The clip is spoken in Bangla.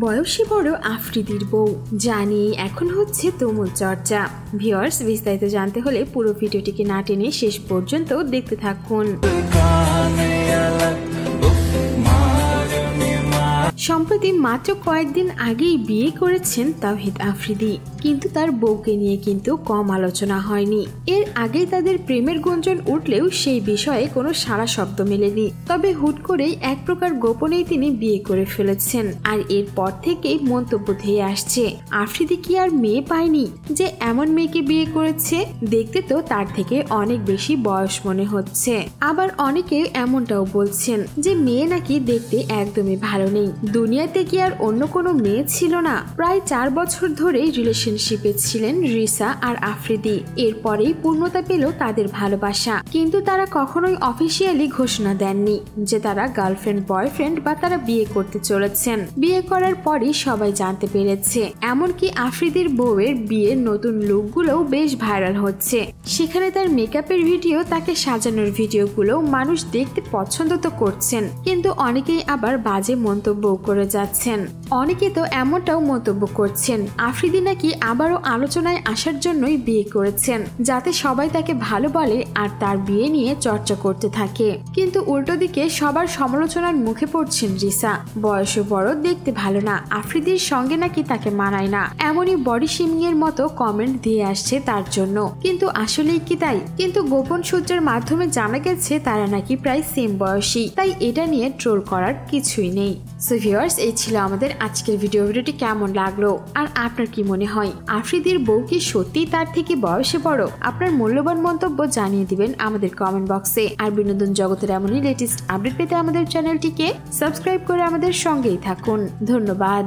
বয়সে বড় আফ্রিদির বউ জানি এখন হচ্ছে তুমুল চর্চা। ভিউয়ার্স, বিস্তারিত জানতে হলে পুরো ভিডিওটিকে না টেনে শেষ পর্যন্ত দেখতে থাকুন। সম্প্রতি মাত্র কয়েকদিন আগেই বিয়ে করেছেন তাওহিদ আফ্রিদি, কিন্তু তার বউকে নিয়ে কিন্তু কম আলোচনা হয়নি। এর আগেই তাদের প্রেমের গুঞ্জন উঠলেও সেই বিষয়ে কোনো সাড়া শব্দ মেলেনি। তবে হুট করেই এক প্রকার গোপনেই তিনি বিয়ে করে ফেলেছেন, আর এরপর থেকেই মন্তব্য ধেয়ে আসছে আফ্রিদি কি আর মেয়ে পায়নি যে এমন মেয়েকে বিয়ে করেছে। দেখতে তো তার থেকে অনেক বেশি বয়স মনে হচ্ছে। আবার অনেকে এমনটাও বলছেন যে মেয়ে নাকি দেখতে একদমই ভালো নেই। দুনিয়াতে কি আর অন্য কোনো মেয়ে ছিল না? প্রায় 4 বছর ধরে রিলেশনশিপে ছিলেন রিসা আর আফ্রিদি। এরপরেই পূর্ণতা পেল তাদের ভালোবাসা, কিন্তু তারা কখনোই অফিসিয়ালি ঘোষণা দেননি যে তারা গার্লফ্রেন্ড বয়ফ্রেন্ড বা তারা বিয়ে করতে চলেছেন। বিয়ে করার পরই সবাই জানতে পেরেছে। এমনকি আফ্রিদির বউয়ের বিয়ের নতুন লুকগুলোও বেশ ভাইরাল হচ্ছে। সেখানে তার মেকআপের ভিডিও, তাকে সাজানোর ভিডিওগুলো মানুষ দেখতে পছন্দ তো করছেন, কিন্তু অনেকেই আবার বাজে মন্তব্য করে যাচ্ছেন। অনেকে তো এমনটাও মন্তব্য করছেন আফ্রিদি নাকি আবারও আলোচনায় আসার জন্যই বিয়ে করেছেন, যাতে সবাই তাকে ভালো বলে আর তার বিয়ে নিয়ে চর্চা করতে থাকে। কিন্তু উল্টো দিকে সবার সমালোচনার মুখে পড়ছেন রিসা। বয়সও বড়, দেখতে ভালো না, আফ্রিদির সঙ্গে নাকি তাকে মানায় না, এমনই বডি শেমিং এর মতো কমেন্ট দিয়ে আসছে তার জন্য। কিন্তু আসলেই কি তাই? কিন্তু গোপন সূত্রের মাধ্যমে জানা গেছে তারা নাকি প্রায় সেম বয়সী, তাই এটা নিয়ে ট্রোল করার কিছুই নেই। সো ভিউয়ার্স, এই ছিল আমাদের আজকের ভিডিওটি কেমন লাগলো আর আপনার কি মনে হয় আফ্রিদির বউ কি সত্যি তার থেকে বয়সে বড়? আপনার মূল্যবান মন্তব্য জানিয়ে দিবেন আমাদের কমেন্ট বক্সে। আর বিনোদন জগতের এমনই লেটেস্ট আপডেট পেতে আমাদের চ্যানেলটিকে সাবস্ক্রাইব করে আমাদের সঙ্গেই থাকুন। ধন্যবাদ।